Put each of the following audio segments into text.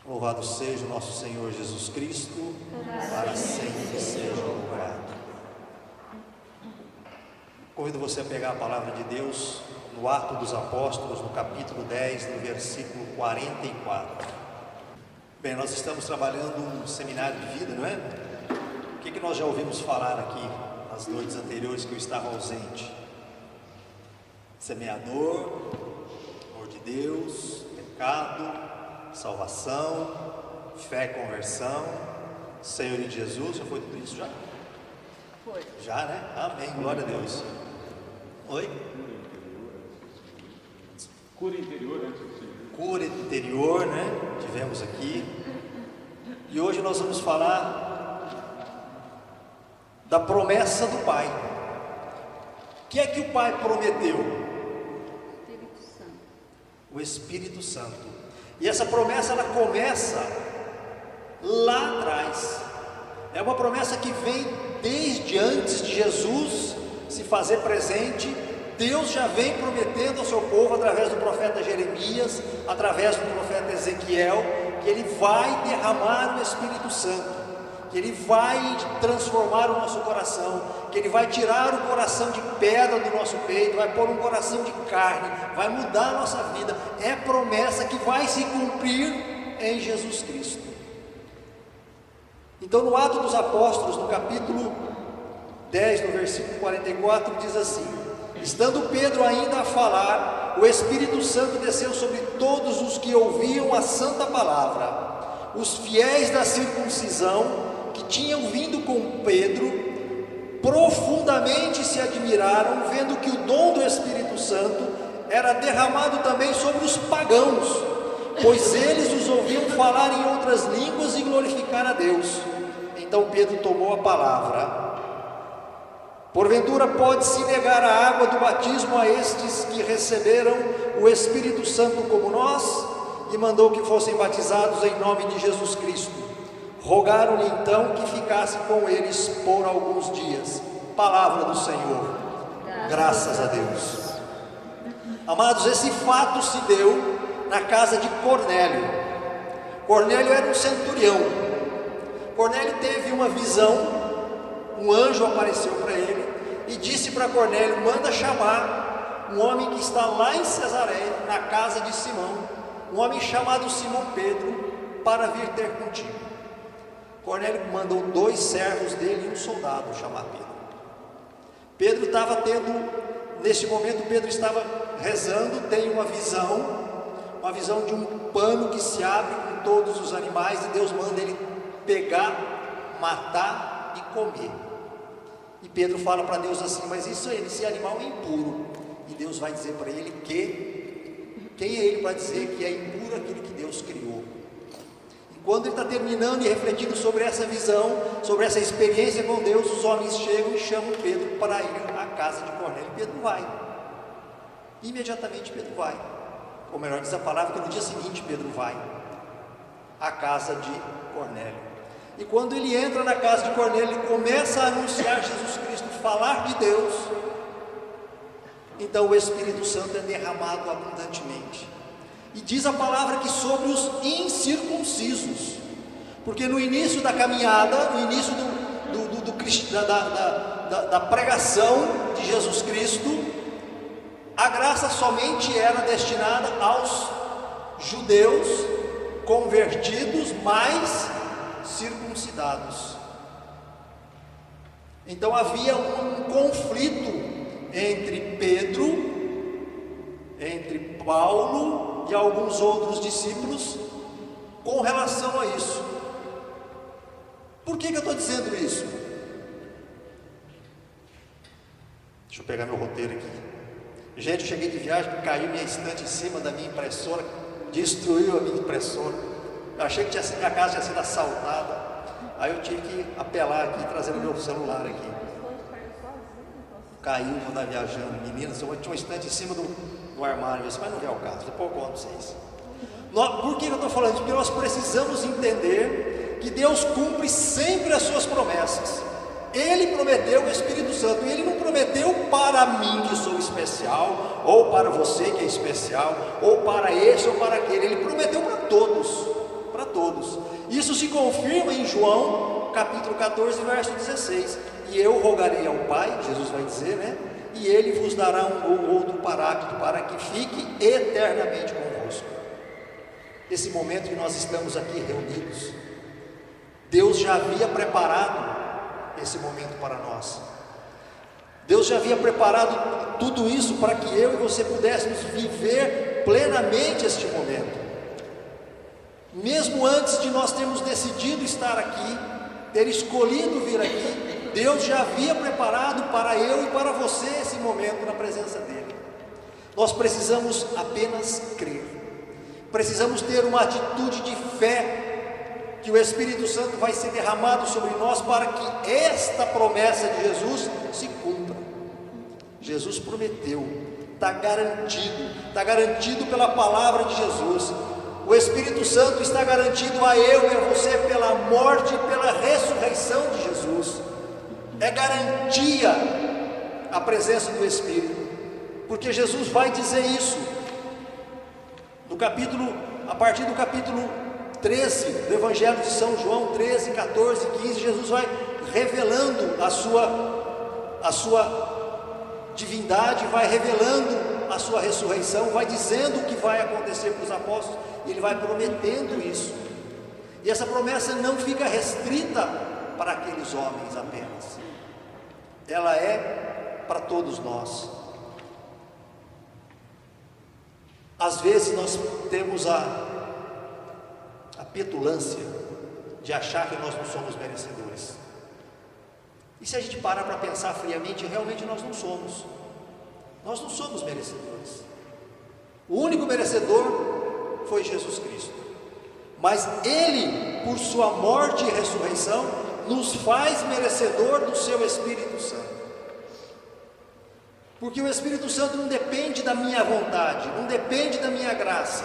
Louvado seja o nosso Senhor Jesus Cristo, para sempre seja louvado. Convido você a pegar a palavra de Deus no Atos dos Apóstolos, no capítulo 10, no versículo 44. Bem, nós estamos trabalhando um seminário de vida, não é? O que nós já ouvimos falar aqui nas noites anteriores que eu estava ausente? Semeador, amor de Deus, pecado, salvação, fé e conversão, Senhor de Jesus. Já foi tudo isso já? Foi. Já, né? Amém, glória a Deus. Oi? Cura interior antes de ser. Cura interior, né? Tivemos aqui. E hoje nós vamos falar da promessa do Pai. O que é que o Pai prometeu? Espírito Santo. O Espírito Santo. E essa promessa, ela começa lá atrás. É uma promessa que vem desde antes de Jesus se fazer presente. Deus já vem prometendo ao seu povo, através do profeta Jeremias, através do profeta Ezequiel, que Ele vai derramar o Espírito Santo, que Ele vai transformar o nosso coração, que Ele vai tirar o coração de pedra do nosso peito, vai pôr um coração de carne, vai mudar a nossa vida. É promessa que vai se cumprir em Jesus Cristo. Então, no Atos dos Apóstolos, no capítulo 10, no versículo 44, diz assim: estando Pedro ainda a falar, o Espírito Santo desceu sobre todos os que ouviam a santa palavra. Os fiéis da circuncisão, que tinham vindo com Pedro, profundamente se admiraram, vendo que o dom do Espírito Santo era derramado também sobre os pagãos, pois eles os ouviam falar em outras línguas e glorificar a Deus. Então Pedro tomou a palavra: porventura pode-se negar a água do batismo a estes que receberam o Espírito Santo como nós? E mandou que fossem batizados em nome de Jesus Cristo. Rogaram-lhe então que ficasse com eles por alguns dias. Palavra do Senhor. Graças a Deus. Amados, esse fato se deu na casa de Cornélio. Cornélio era um centurião. Cornélio teve uma visão. Um anjo apareceu para ele e disse para Cornélio: manda chamar um homem que está lá em Cesareia, na casa de Simão, um homem chamado Simão Pedro, para vir ter contigo. Cornélio mandou 2 servos dele e um soldado chamar Pedro. Pedro estava nesse momento, Pedro estava rezando, tem uma visão de um pano que se abre com todos os animais, e Deus manda ele pegar, matar e comer. E Pedro fala para Deus assim: mas isso aí, esse animal é impuro. E Deus vai dizer para ele que quem é ele para dizer que é impuro aquilo que Deus criou? Quando ele está terminando e refletindo sobre essa visão, sobre essa experiência com Deus, os homens chegam e chamam Pedro para ir à casa de Cornélio. Pedro vai. Imediatamente Pedro vai. Ou melhor, diz a palavra que no dia seguinte Pedro vai à casa de Cornélio. E quando ele entra na casa de Cornélio, ele começa a anunciar Jesus Cristo, falar de Deus. Então o Espírito Santo é derramado abundantemente. E diz a palavra que sobre os incircuncisos, porque no início da caminhada, no início da pregação de Jesus Cristo, a graça somente era destinada aos judeus convertidos, mais circuncidados. Então havia um conflito entre Pedro, entre Paulo e alguns outros discípulos com relação a isso. Por que eu estou dizendo isso? Deixa eu pegar meu roteiro aqui. Gente, eu cheguei de viagem, caiu minha estante em cima da minha impressora, destruiu a minha impressora. Eu achei que minha casa tinha sido assaltada. Aí eu tive que apelar aqui, trazer o meu celular aqui. Caiu quando estava viajando. Meninas, eu tinha uma estante em cima do armário, mas não é o caso, depois eu conto para vocês. Por que eu estou falando isso? Porque nós precisamos entender que Deus cumpre sempre as suas promessas. Ele prometeu o Espírito Santo, e Ele não prometeu para mim que sou especial, ou para você que é especial, ou para esse ou para aquele. Ele prometeu para todos, todos. Isso se confirma em João, capítulo 14, verso 16. E eu rogarei ao Pai, Jesus vai dizer, né? E Ele vos dará um outro Paráclito para que fique eternamente convosco. Esse momento que nós estamos aqui reunidos, Deus já havia preparado esse momento para nós. Deus já havia preparado tudo isso para que eu e você pudéssemos viver plenamente este momento. Mesmo antes de nós termos decidido estar aqui, ter escolhido vir aqui, Deus já havia preparado para eu e para você esse momento na presença dEle. Nós precisamos apenas crer, precisamos ter uma atitude de fé, que o Espírito Santo vai ser derramado sobre nós para que esta promessa de Jesus se cumpra. Jesus prometeu, está garantido pela palavra de Jesus. O Espírito Santo está garantido a eu e a você pela morte e pela ressurreição de Jesus. É garantia a presença do Espírito, porque Jesus vai dizer isso a partir do capítulo 13 do Evangelho de São João, 13, 14, 15, Jesus vai revelando a sua divindade, vai revelando a sua ressurreição, vai dizendo o que vai acontecer para os apóstolos, e ele vai prometendo isso. E essa promessa não fica restrita para aqueles homens apenas, ela é para todos nós. Às vezes nós temos a petulância de achar que nós não somos merecedores. E se a gente parar para pensar friamente, realmente nós não somos. Nós não somos merecedores. O único merecedor foi Jesus Cristo. Mas Ele, por sua morte e ressurreição, nos faz merecedor do seu Espírito Santo. Porque o Espírito Santo não depende da minha vontade, não depende da minha graça,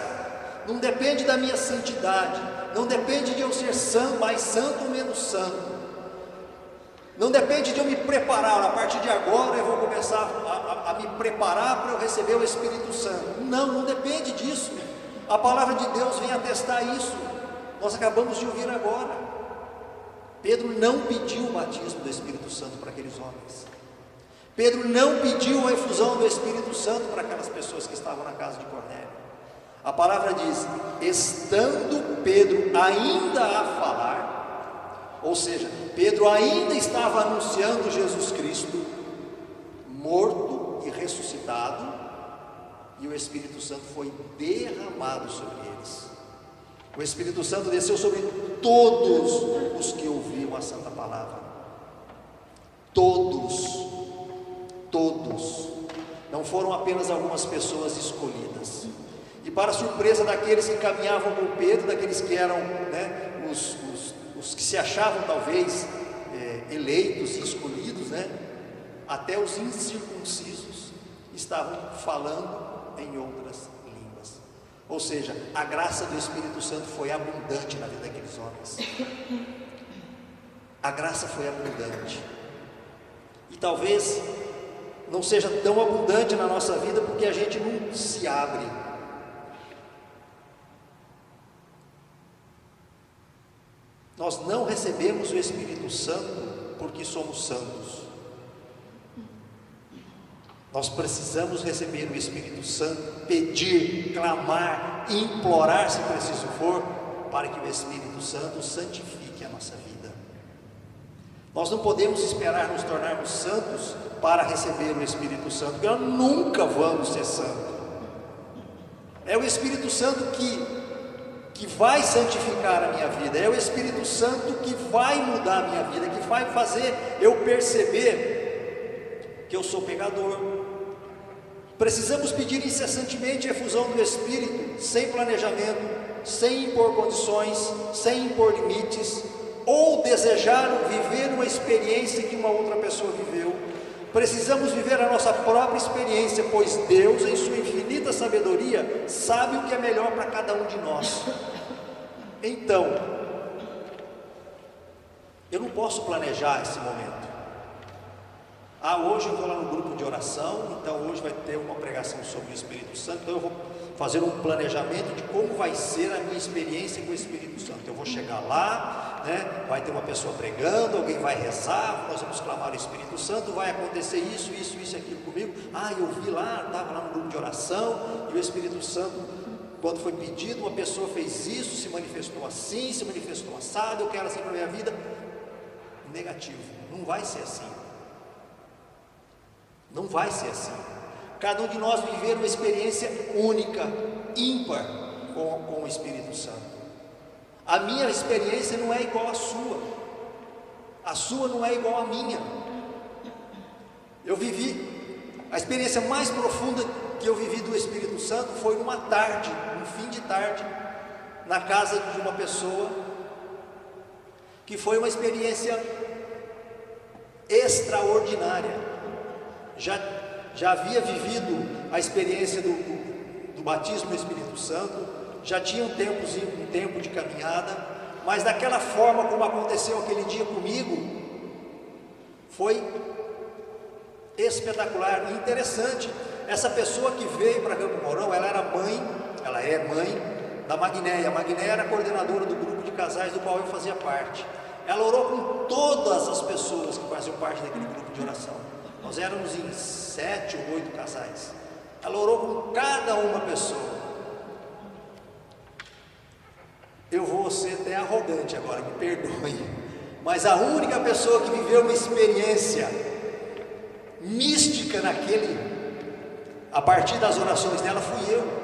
não depende da minha santidade, não depende de eu ser santo, mais santo ou menos santo, não depende de eu me preparar, a partir de agora eu vou começar a me preparar para eu receber o Espírito Santo. Não depende disso. A palavra de Deus vem atestar isso. Nós acabamos de ouvir agora. Pedro não pediu o batismo do Espírito Santo para aqueles homens. Pedro não pediu a efusão do Espírito Santo para aquelas pessoas que estavam na casa de Cornélio. A palavra diz: estando Pedro ainda a falar, ou seja, Pedro ainda estava anunciando Jesus Cristo, morto e ressuscitado, e o Espírito Santo foi derramado sobre eles. O Espírito Santo desceu sobre todos os que ouviam a santa palavra. Todos, não foram apenas algumas pessoas escolhidas. E para surpresa daqueles que caminhavam com Pedro, daqueles que eram, os que se achavam talvez eleitos e escolhidos, até os incircuncisos estavam falando em outras línguas. Ou seja, a graça do Espírito Santo foi abundante na vida daqueles homens. A graça foi abundante. E talvez não seja tão abundante na nossa vida porque a gente não se abre. Nós não recebemos o Espírito Santo porque somos santos. Nós precisamos receber o Espírito Santo, pedir, clamar, implorar, se preciso for, para que o Espírito Santo santifique a nossa vida. Nós não podemos esperar nos tornarmos santos para receber o Espírito Santo, porque nós nunca vamos ser santos. É o Espírito Santo que vai santificar a minha vida, é o Espírito Santo que vai mudar a minha vida, que vai fazer eu perceber que eu sou pecador. Precisamos pedir incessantemente a efusão do Espírito, sem planejamento, sem impor condições, sem impor limites, ou desejar viver uma experiência que uma outra pessoa viveu. Precisamos viver a nossa própria experiência, pois Deus, em sua infinita sabedoria, sabe o que é melhor para cada um de nós. Então, eu não posso planejar esse momento. Hoje eu vou lá no grupo de oração, então hoje vai ter uma pregação sobre o Espírito Santo, então eu vou fazer um planejamento de como vai ser a minha experiência com o Espírito Santo. Eu vou chegar lá, né? Vai ter uma pessoa pregando, alguém vai rezar, nós vamos clamar o Espírito Santo, vai acontecer isso e aquilo comigo. Eu vi lá, estava lá no grupo de oração, e o Espírito Santo, quando foi pedido, uma pessoa fez isso, se manifestou assim, se manifestou assado, eu quero assim para a minha vida. Negativo, não vai ser assim. Não vai ser assim. Cada um de nós viver uma experiência única, ímpar com o Espírito Santo. A minha experiência não é igual à sua. A sua não é igual à minha. Eu vivi, a experiência mais profunda que eu vivi do Espírito Santo foi numa tarde, um fim de tarde, na casa de uma pessoa, que foi uma experiência extraordinária. Já havia vivido a experiência do batismo no Espírito Santo, já tinha um tempo de caminhada, mas daquela forma como aconteceu aquele dia comigo, foi espetacular e interessante. Essa pessoa que veio para Campo Mourão, ela é mãe da Magnéia. A Magnéia era coordenadora do grupo de casais do qual eu fazia parte. Ela orou com todas as pessoas que faziam parte daquele grupo de oração. Nós éramos em 7 ou 8 casais. Ela orou com cada uma pessoa. Eu vou ser até arrogante agora, me perdoe, mas a única pessoa que viveu uma experiência mística a partir das orações dela, fui eu.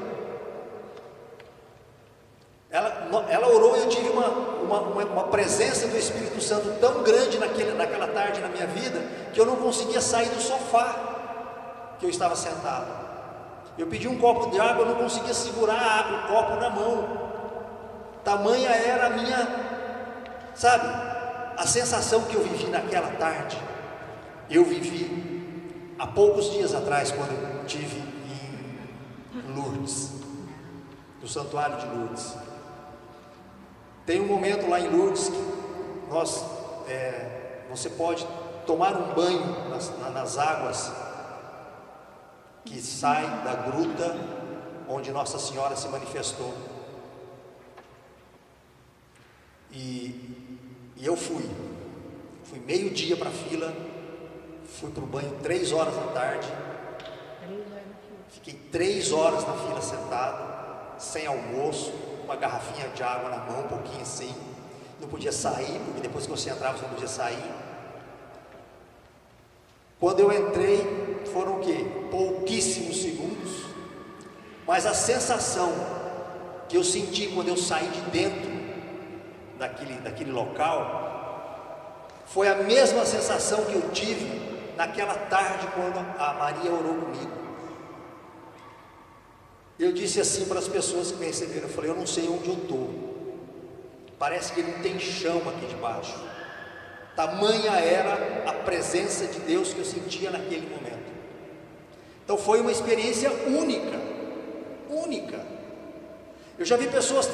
Ela orou e eu tive uma presença do Espírito Santo tão grande naquela tarde na minha vida, que eu não conseguia sair do sofá que eu estava sentado. Eu pedi um copo de água, eu não conseguia segurar o copo na mão. Tamanha era a minha, a sensação que eu vivi naquela tarde. Eu vivi há poucos dias atrás, quando eu estive em Lourdes, no Santuário de Lourdes. Tem um momento lá em Lourdes que você pode tomar um banho nas águas que saem da gruta onde Nossa Senhora se manifestou. E eu fui meio-dia para a fila, fui para o banho 3 horas da tarde, fiquei 3 horas na fila sentado, sem almoço, uma garrafinha de água na mão, um pouquinho assim, não podia sair, porque depois que você entrava você não podia sair. Quando eu entrei, foram o quê? Pouquíssimos segundos, mas a sensação que eu senti quando eu saí de dentro daquele local, foi a mesma sensação que eu tive naquela tarde quando a Maria orou comigo. Eu disse assim para as pessoas que me receberam, eu falei, eu não sei onde eu estou, parece que não tem chão aqui debaixo. Tamanha era a presença de Deus que eu sentia naquele momento. Então foi uma experiência única. Eu já vi pessoas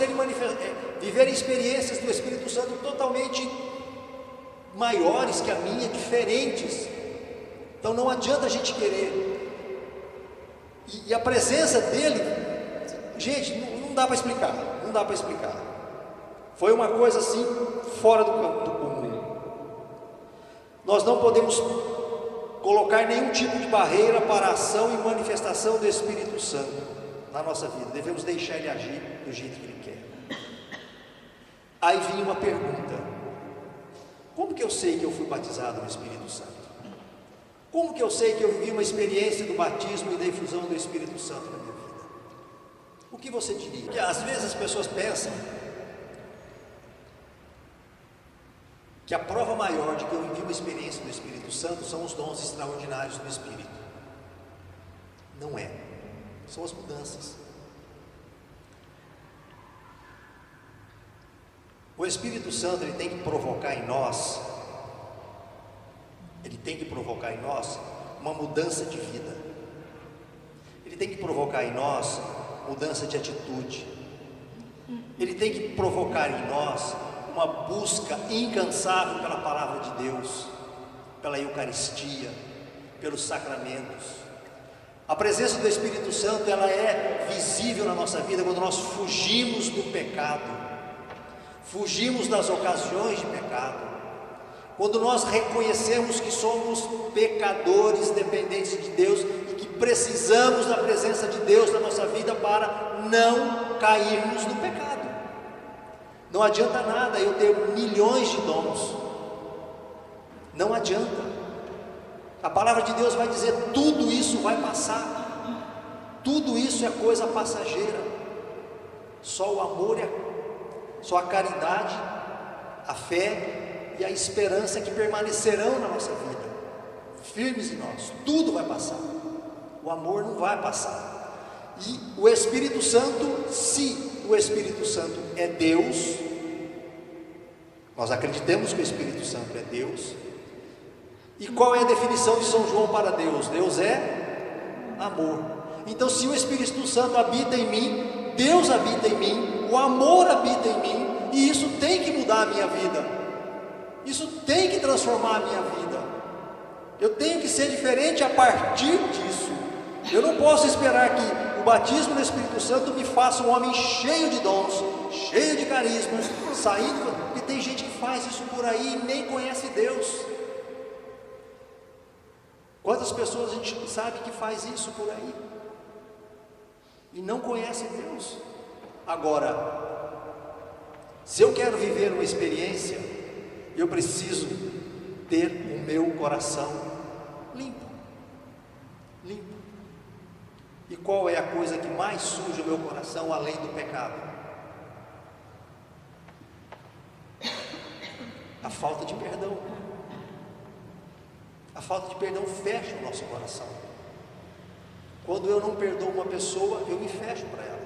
viverem experiências do Espírito Santo totalmente maiores que a minha, diferentes. Então não adianta a gente querer. E a presença dele, gente, não dá para explicar. Foi uma coisa assim, fora do comum. Nós não podemos colocar nenhum tipo de barreira para a ação e manifestação do Espírito Santo na nossa vida. Devemos deixar ele agir do jeito que ele quer. Aí vinha uma pergunta: como que eu sei que eu fui batizado no Espírito Santo? Como que eu sei que eu vivi uma experiência do batismo e da infusão do Espírito Santo na minha vida? O que você diria? Porque às vezes as pessoas pensam que a prova maior de que eu vivi uma experiência do Espírito Santo são os dons extraordinários do Espírito. Não é. São as mudanças. O Espírito Santo, ele tem que provocar em nós, uma mudança de vida. Ele tem que provocar em nós mudança de atitude. Ele tem que provocar em nós uma busca incansável pela palavra de Deus, pela Eucaristia, pelos sacramentos. A presença do Espírito Santo, ela é visível na nossa vida quando nós fugimos do pecado, fugimos das ocasiões de pecado, quando nós reconhecemos que somos pecadores dependentes de Deus e que precisamos da presença de Deus na nossa vida para não cairmos no pecado. Não adianta nada eu ter milhões de dons, não adianta. A palavra de Deus vai dizer: tudo isso vai passar, tudo isso é coisa passageira. Só o amor, só a caridade, a fé e a esperança que permanecerão na nossa vida, firmes em nós. Tudo vai passar, o amor não vai passar. E o Espírito Santo, se o Espírito Santo é Deus, nós acreditamos que o Espírito Santo é Deus. E qual é a definição de São João para Deus? Deus é amor. Então, se o Espírito Santo habita em mim, Deus habita em mim, o amor habita em mim, e isso tem que mudar a minha vida, isso tem que transformar a minha vida. Eu tenho que ser diferente a partir disso. Eu não posso esperar que o batismo no Espírito Santo me faça um homem cheio de dons, cheio de carismas, saindo, porque tem gente que faz isso por aí e nem conhece Deus. Quantas pessoas a gente sabe que faz isso por aí e não conhece Deus? Agora, se eu quero viver uma experiência, eu preciso ter o meu coração limpo. Limpo. E qual é a coisa que mais suja o meu coração além do pecado? A falta de perdão. A falta de perdão fecha o nosso coração. Quando eu não perdoo uma pessoa, eu me fecho para ela.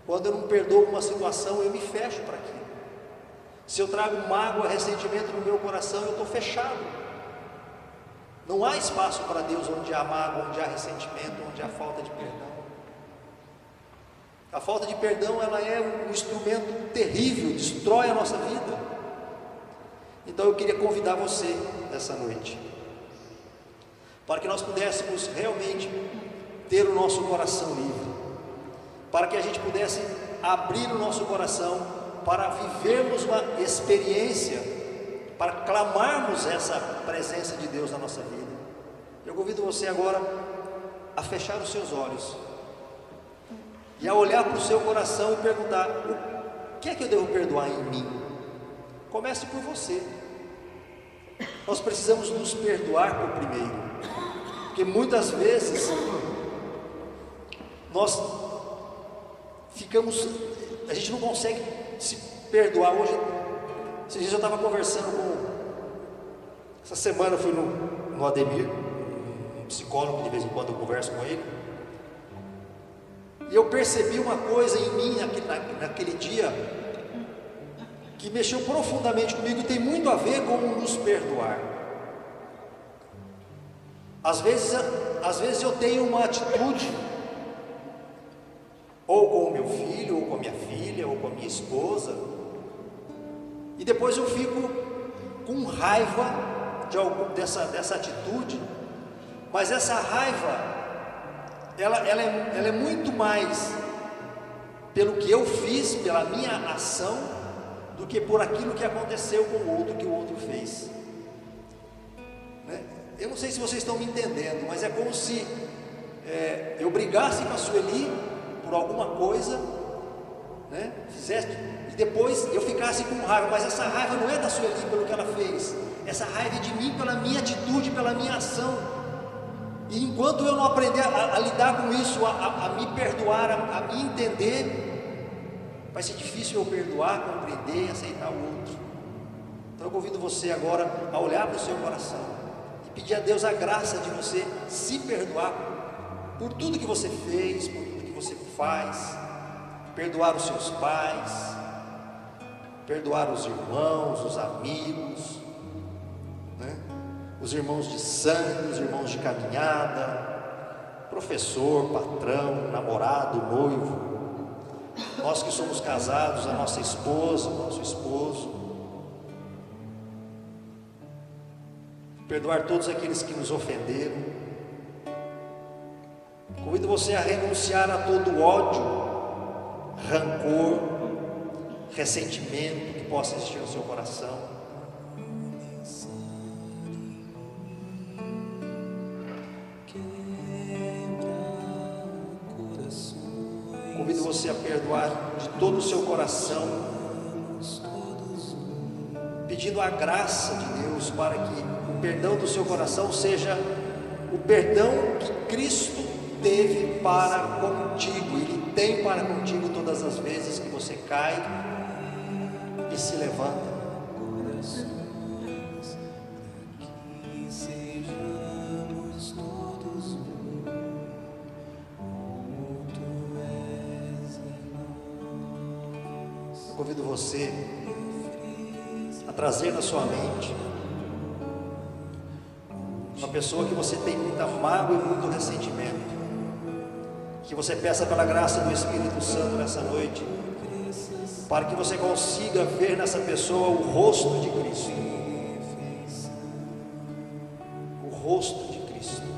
Quando eu não perdoo uma situação, eu me fecho para aquilo. Se eu trago mágoa, ressentimento no meu coração, eu estou fechado. Não há espaço para Deus onde há mágoa, onde há ressentimento, onde há falta de perdão. A falta de perdão, ela é um instrumento terrível, destrói a nossa vida. Então eu queria convidar você nessa noite, para que nós pudéssemos realmente ter o nosso coração livre, para que a gente pudesse abrir o nosso coração para vivermos uma experiência, para clamarmos essa presença de Deus na nossa vida. Eu convido você agora a fechar os seus olhos e a olhar para o seu coração e perguntar: o que é que eu devo perdoar em mim? Comece por você. Nós precisamos nos perdoar por primeiro, porque muitas vezes nós a gente não consegue se perdoar. Hoje, esses dias eu estava conversando essa semana eu fui no Ademir, um psicólogo, de vez em quando eu converso com ele, e eu percebi uma coisa em mim naquele dia que mexeu profundamente comigo e tem muito a ver com nos perdoar. Às vezes eu tenho uma atitude, ou com o meu filho, ou com a minha filha, ou com a minha esposa, e depois eu fico com raiva dessa atitude, mas essa raiva, ela é muito mais pelo que eu fiz, pela minha ação, do que por aquilo que aconteceu com o outro, que o outro fez, né? Eu não sei se vocês estão me entendendo, mas é como se eu brigasse com a Sueli por alguma coisa, né? E depois eu ficasse com raiva, mas essa raiva não é da Sueli pelo que ela fez, essa raiva é de mim pela minha atitude, pela minha ação. E enquanto eu não aprender a lidar com isso, a me perdoar, a me entender, vai ser difícil eu perdoar, compreender, aceitar o outro. Então eu convido você agora a olhar para o seu coração e pedir a Deus a graça de você se perdoar por tudo que você fez, por tudo que você faz, perdoar os seus pais, perdoar os irmãos, os amigos, né? Os irmãos de sangue, os irmãos de caminhada, professor, patrão, namorado, noivo, nós que somos casados, a nossa esposa, o nosso esposo. perdoar todos aqueles que nos ofenderam. Convido você a renunciar a todo ódio, rancor, ressentimento que possa existir no seu coração. Convido você a perdoar de todo o seu coração, pedindo a graça de Deus para que o perdão do seu coração seja o perdão que Cristo teve para contigo. Ele tem para contigo todas as vezes que você cai e se levanta. Eu convido você a trazer na sua mente uma pessoa que você tem muita mágoa e muito ressentimento, que você peça pela graça do Espírito Santo nessa noite, para que você consiga ver nessa pessoa o rosto de Cristo, o rosto de Cristo.